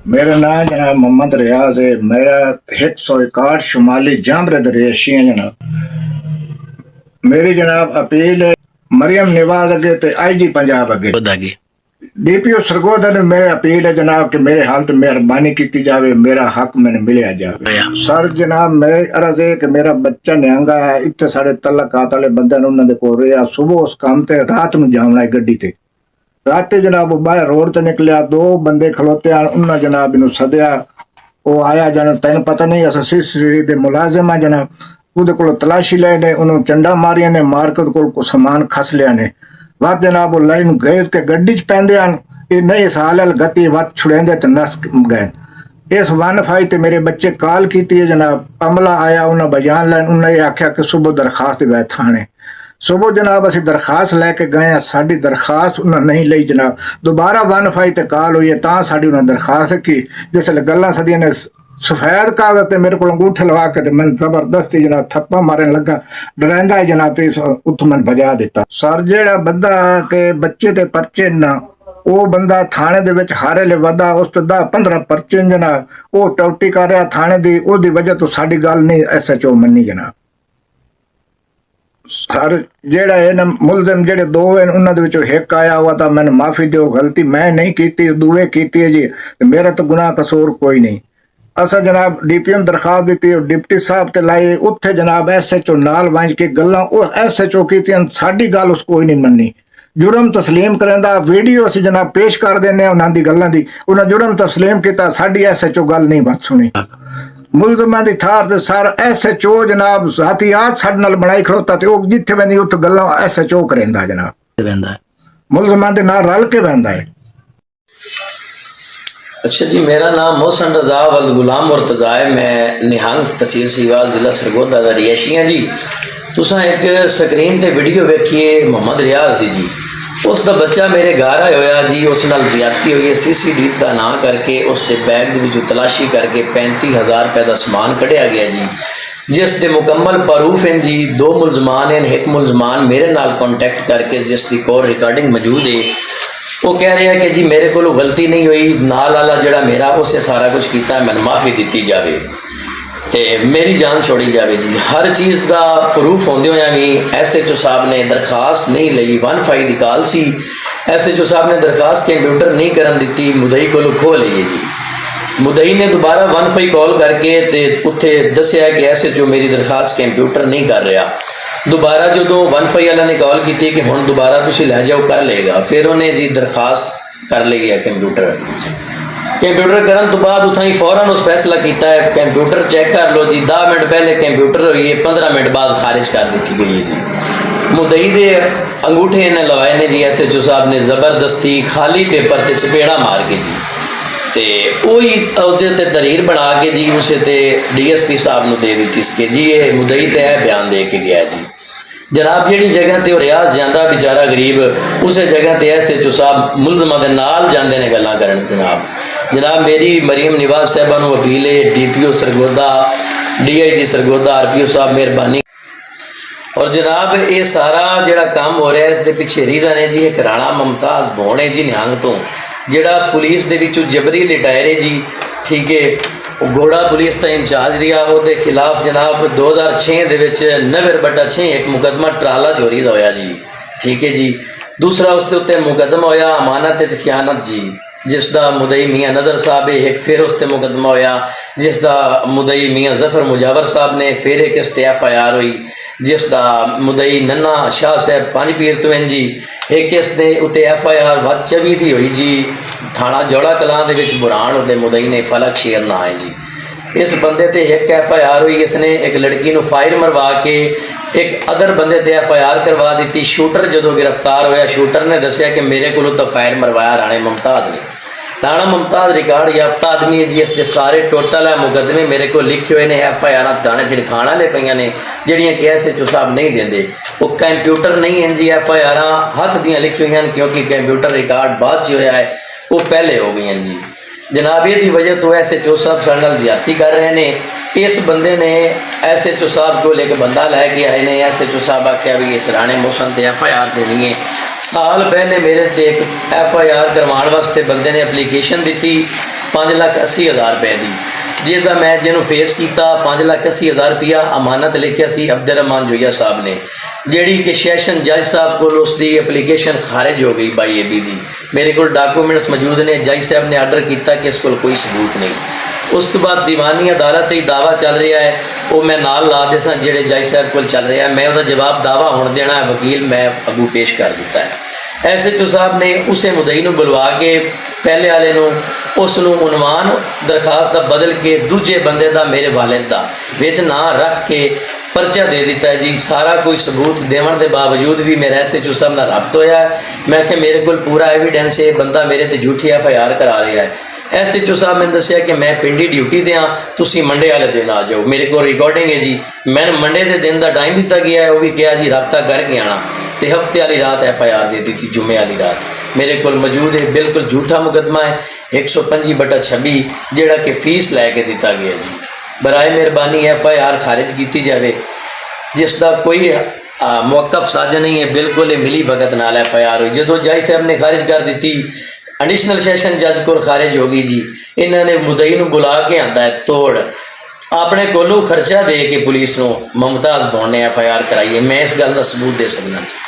मेरा नाम जनाब मोहम्मद रियाज है। मेरा 161 शुमाली जामरे दरियाशी है जनाब। मेरी जनाब अपील है मरियम नवाज अगे ते IG पंजाब अगे DPO सरगोदा ने मेरी अपील है जनाब कि मेरे हाल ते मेहरबानी की जावे, मेरा हक मैंने मिलिया जावे। सर जनाब मेरी अर्ज है कि मेरा बच्चा निहंगा है, इतने साढ़े तलकात वाले बंदे ने उन्होंने को रहा सुबह उस काम ते रात में जावना है गड्डी ते रात जनाब बाहर रोड ते निकलिया, दो बंदे खलोते उन्हें जनाब इनू सदया। वो आया जनाब तेन पता नहीं अस CCTV दे मुलाजिम है जनाब, ਉਹਦੇ ਕੋਲ ਤਲਾਸ਼ੀ ਲੈ ਨੇ, ਉਹਨੂੰ ਚੰਡਾ ਮਾਰੀਆਂ ਨੇ, ਮਾਰ ਕੇ ਉਹਦੇ ਕੋਲ ਸਮਾਨ ਖਸ ਲਿਆ ਨੇ। ਬਾਅਦ ਜਨਾਬ ਉਹ ਲਾਈਨ ਗਏ ਕੇ ਗੱਡੀ 'ਚ ਪੈਂਦੇ ਹਨ, ਇਹ ਨਹੀਂ ਸਾਲ ਗਤੀ ਵੱਤ ਛੁੜਾਉਂਦੇ ਤੇ ਨਸ ਗਏ। ਇਸ ਵਨ ਫਾਈ ਤੇ ਮੇਰੇ ਬੱਚੇ ਕਾਲ ਕੀਤੀ ਹੈ ਜਨਾਬ, ਅਮਲਾ ਆਇਆ ਉਹਨਾਂ ਬਜਾਨ ਲੈਣ, ਉਹਨਾਂ ਇਹ ਆਖਿਆ ਕਿ ਸੁਬਹ ਦਰਖਾਸਤ ਦੇ ਥਾਣੇ। ਸੁਬਹ ਜਨਾਬ ਅਸੀਂ ਦਰਖਾਸਤ ਲੈ ਕੇ ਗਏ ਆ, ਸਾਡੀ ਦਰਖਾਸਤ ਉਹਨਾਂ ਨਹੀਂ ਲਈ ਜਨਾਬ। ਦੁਬਾਰਾ ਵਨ ਫਾਈ ਤੇ ਕਾਲ ਹੋਈ ਹੈ ਤਾਂ ਸਾਡੀ ਉਹਨਾਂ ਦਰਖਾਸਤ ਕੀ, ਜਿਸ ਵੇਲੇ ਗੱਲਾਂ ਸਦੀਆਂ ਨੇ सफेद कागज ते मेरे को अंगूठे लगा के मैं जबरदस्ती जनाब थप्पा मारन लगा, डरांदा जनाब ते उठ मैं भजा दिता। सर जेड़ा बंदा ते बच्चे ते परचे ना वो बंदा थाने दे विच हारे ले वदा, उस तो 10-15 परचे जनाब वो टौटी कर रहा थाने दी, ओदी वजह तो साडी गल नहीं SHO मन्नी जनाब। सर जेड़ा है ना मुलजिम जेड़े दो हैं उन्हां दे विचों एक आया हुआ था, मैंने माफी दो, गलती मैं नहीं की, दूए की जी, मेरा तो गुनाह कसूर कोई नहीं। असा जनाब DPO दरखास्त दी, डिप्टी साहब ते लाए, उत्थे जनाब SHO नाल वंज के गल्लां SHO कीतियां, साडी गल उस कोई नहीं मन्नी। जुर्म तस्लीम करंदा वीडियो असी जनाब पेश कर देने उन्हां दी गल्लां दी, उन्हां जुर्म तस्लीम कीता, साडी SHO गल नहीं बस सुनी। मुलजमां दी थार ते सर SHO जनाब जातियात साडे नाल बनाई खड़ोता ते ओह जिथे वेंदी उत्थे गल्लां SHO करंदा जनाब, मुलजमां दे नाल रल के वंदा है। अच्छा जी, मेरा नाम मोहसन रजा वल्द गुलाम मुर्तजा है, मैं निहंग तहसील सीवाल जिला सरगोदा दा रिहायशी हाँ जी। तुसां एक स्क्रीन ते वीडियो वेखिए मोहम्मद रियाज दी जी, उसका बच्चा मेरे घर आया होया जी, उस नाल ज्यादती हुई है, CCTV का ना करके उसके बैग दे विचों तलाशी करके 35,000 रुपए का समान कढ़िया गया जी, जिस दे मुकम्मल प्रूफ हैं जी। 2 मुलजमान हैं, एक मुलजमान मेरे नाल कॉन्टैक्ट करके जिसकी कॉल रिकॉर्डिंग मौजूद है, वो कह रहा है कि जी मेरे को गलती नहीं हुई, नाल वाला जड़ा मेरा उसे सारा कुछ किया, मैंने माफ़ी दी जाए तो मेरी जान छोड़ी जाए जी। हर चीज़ का प्रूफ होंदे होया भी SHO साहब ने दरखास्त नहीं ली, 1 दी कॉल सी, SHO साहब ने दरखास्त कंप्यूटर नहीं करन दी, मुदई को खो लीए जी। मुदई ने दोबारा 1 कॉल करके ते उत्थे दसिया कि SHO मेरी दरखास्त कंप्यूटर नहीं कर रहा। दोबारा जो 1 वाला ने कॉल की कि हुण दोबारा तुसीं लै जाओ, कर लेगा, फिर उन्हें जी दरखास्त कर ले गया कंप्यूटर करन तो बाद उतना ही फौरन उस फैसला किया है कंप्यूटर चेक कर लो जी, 10 मिनट पहले कंप्यूटर हुई है, 15 मिनट बाद खारिज कर दी गई है जी। मुदई दे अंगूठे इन्हें लवाए ने जी SHO साहब ने जबरदस्ती खाली पेपर ते चपेड़ा मार के जी, तो वही उसके उत्ते तहरीर बना के जी उसे ते DSP साहब ने दे दी इसके जी, ये मुदई ते बयान दे के गया जी। जनाब जी जगह ते रियाज जाता बेचारा गरीब, उस जगह ते SHO साहब मुलजमां दे नाल जांदे ने गल्लां करन। जनाब मेरी मरियम नवाज साहबा नूं अपील है, DPO Sargodha, DIG Sargodha, RPO साहब मेहरबानी। और जनाब ये सारा जिहड़ा काम हो रहा है इस दे पिछे रीज़न है जी एक राणा मुमताज़ भोण है जी निहंग तो, जिहड़ा पुलिस दे विचों जबरी लिटायर है जी, ठीक है। घोड़ा पुलिस का इंचार्ज रहा, वो खिलाफ जनाब 2006 दे विच 90/6 एक मुकदमा ट्राला चोरी का होया जी, ठीक है जी। दूसरा उसके उत्ते मुकदमा होया अमानत खयानत जी, जिसका मुदई मियाँ नज़र साहब है, एक फिर उसते मुकदमा होया जिसका मुदई मियाँ जफर मुजावर साहब ने, फिर एक इस FIR हुई जिसका मुदई नन्ना शाह साहब 5 पीर तो हैं जी, एक इस दे उत्ते FIR 24 की हुई जी थाना जौड़ा कलां दे विच बुरान उत्ते मुदई ने फलक शेर ना है जी। इस बंदे ते एक FIR हुई, इसने एक लड़की नूं फायर मरवा के एक अदर बंदे ते FIR करवा दी। शूटर जो गिरफ्तार होया, शूटर ने दसिया कि मेरे को तो फायर मरवाया राणे मुमताज़ ने। राणा मुमताज़ रिकॉर्ड याफ्ता आदमी है जी, इसके सारे टोटल है मुकदमे मेरे को लिखे हुए ने, FIR थाने ते लिखाण वाले पईयां ने जिहड़ियां कि SHO साहब नहीं देंदे, वो कंप्यूटर नहीं है जी, FIR हथ दियां लिखी हुई हैं क्योंकि कंप्यूटर रिकॉर्ड बाद च होया है, वो पहले हो गई हैं जी। जनाब ये वजह तो SHO साहब साडे नाल ज्यादती कर रहे हैं। इस बंदे ने SHO साहब को एक बंदा लैके आए ने, SHO साहब आख्या भी इस राणे मोहसन ते FIR देनी है। साल पहले मेरे ते एक FIR करवाने वास्ते बंदे ने एप्लीकेशन दी, 5,80,000 ਰੁਪਏ ਦੀ, ਜਿਹਦਾ ਮੈਂ ਜਿਹਨੂੰ ਫੇਸ ਕੀਤਾ 5,80,000 ਰੁਪਇਆ ਅਮਾਨਤ ਲਿਖਿਆ ਸੀ ਅਬਦੁਰਰਹਿਮਾਨ ਜੋਈਆ ਸਾਹਿਬ ਨੇ, ਜਿਹੜੀ ਕਿ ਸੈਸ਼ਨ ਜੱਜ ਸਾਹਿਬ ਕੋਲ ਉਸ ਦੀ ਐਪਲੀਕੇਸ਼ਨ ਖਾਰਿਜ ਹੋ ਗਈ ਬਾਈ ਏਬੀ ਦੀ। ਮੇਰੇ ਕੋਲ ਡਾਕੂਮੈਂਟਸ ਮੌਜੂਦ ਨੇ, ਜੱਜ ਸਾਹਿਬ ਨੇ ਆਰਡਰ ਕੀਤਾ ਕਿ ਇਸ ਕੋਲ ਕੋਈ ਸਬੂਤ ਨਹੀਂ। ਉਸ ਤੋਂ ਬਾਅਦ ਦੀਵਾਨੀ ਅਦਾਲਤ 'ਤੇ ਦਾਵਾ ਚੱਲ ਰਿਹਾ ਹੈ, ਉਹ ਮੈਂ ਨਾਲ ਲਾ ਦੇ ਸਾਂ ਜਿਹੜੇ ਜੱਜ ਸਾਹਿਬ ਕੋਲ ਚੱਲ ਰਿਹਾ, ਮੈਂ ਉਹਦਾ ਜਵਾਬ ਦਾਵਾ ਹੁਣ ਦੇਣਾ ਹੈ, ਵਕੀਲ ਮੈਂ ਅੱਗੂ ਪੇਸ਼ ਕਰ ਦਿੱਤਾ ਹੈ। ਐਸਐਚਓ ਸਾਹਿਬ ਨੇ ਉਸੇ ਮੁਦਈ ਨੂੰ ਬੁਲਵਾ ਕੇ ਪਹਿਲੇ ਵਾਲੇ ਨੂੰ ਉਸ ਨੂੰ ਉਨਵਾਨ ਦਰਖਾਸਤ ਦਾ ਬਦਲ ਕੇ ਦੂਜੇ ਬੰਦੇ ਦਾ ਮੇਰੇ ਵਾਲਿਦ ਦਾ ਵਿੱਚ ਨਾਂ ਰੱਖ ਕੇ ਪਰਚਾ ਦੇ ਦਿੱਤਾ ਜੀ। ਸਾਰਾ ਕੋਈ ਸਬੂਤ ਦੇਵਣ ਦੇ ਬਾਵਜੂਦ ਵੀ ਮੇਰਾ ਐਸਐਚਓ ਸਾਹਿਬ ਨਾਲ ਰਾਬਤ ਹੋਇਆ। ਮੈਂ ਕਿਹਾ ਮੇਰੇ ਕੋਲ ਪੂਰਾ ਐਵੀਡੈਂਸ ਹੈ, ਬੰਦਾ ਮੇਰੇ ਤੇ ਝੂਠੀ ਐਫਆਈਆਰ ਕਰਾ ਰਿਹਾ ਹੈ। ਐਸਐਚਓ ਸਾਹਿਬ ਮੈਨੂੰ ਦੱਸਿਆ ਕਿ ਮੈਂ ਪਿੰਡੀ ਡਿਊਟੀ 'ਤੇ ਹਾਂ, ਤੁਸੀਂ ਮੰਡੇ ਵਾਲੇ ਦਿਨ ਆ ਜਾਓ। ਮੇਰੇ ਕੋਲ ਰਿਕਾਰਡਿੰਗ ਹੈ ਜੀ, ਮੈਨੂੰ ਮੰਡੇ ਦੇ ਦਿਨ ਦਾ ਟਾਈਮ ਦਿੱਤਾ ਗਿਆ ਹੈ, ਉਹ ਵੀ ਕਿਹਾ ਜੀ ਰਾਬਤਾ ਕਰਕੇ ਆਣਾ, ਤੇ ਹਫਤੇ ਵਾਲੀ ਰਾਤ ਐਫਆਈਆਰ ਦੇ ਦਿੱਤੀ, ਜੁਮੇ ਵਾਲੀ ਰਾਤ ਮੇਰੇ ਕੋਲ ਮੌਜੂਦ ਹੈ। ਬਿਲਕੁਲ ਝੂਠਾ ਮੁਕੱਦਮਾ ਹੈ 125/26 ਜਿਹੜਾ ਕਿ ਫੀਸ ਲੈ ਕੇ ਦਿੱਤਾ ਗਿਆ ਜੀ। ਬਰਾਏ ਮਿਹਰਬਾਨੀ ਐਫਆਈਆਰ ਖਾਰਿਜ ਕੀਤੀ ਜਾਵੇ, ਜਿਸ ਦਾ ਕੋਈ ਮੌਕਫ ਸਾਜ਼ਾ ਨਹੀਂ ਹੈ, ਬਿਲਕੁਲ ਇਹ ਮਿਲੀ ਭਗਤ ਨਾਲ ਐਫਆਈਆਰ ਹੋਈ। ਜਦੋਂ ਜੱਜ ਸਾਹਿਬ ਨੇ ਖਾਰਿਜ ਕਰ ਦਿੱਤੀ, ਐਡੀਸ਼ਨਲ ਸੈਸ਼ਨ ਜੱਜ ਕੋਲ ਖਾਰਿਜ ਹੋ ਗਈ ਜੀ। ਇਹਨਾਂ ਨੇ ਮੁਦਈ ਨੂੰ ਬੁਲਾ ਕੇ ਆਂਦਾ ਹੈ ਤੋੜ, ਆਪਣੇ ਕੋਲੋਂ ਖਰਚਾ ਦੇ ਕੇ ਪੁਲਿਸ ਨੂੰ ਮੁਮਤਾਜ਼ ਭੌਣ ਨੇ ਐਫਆਈਆਰ ਕਰਾਈ ਹੈ। ਮੈਂ ਇਸ ਗੱਲ ਦਾ ਸਬੂਤ ਦੇ ਸਕਦਾ ਜੀ।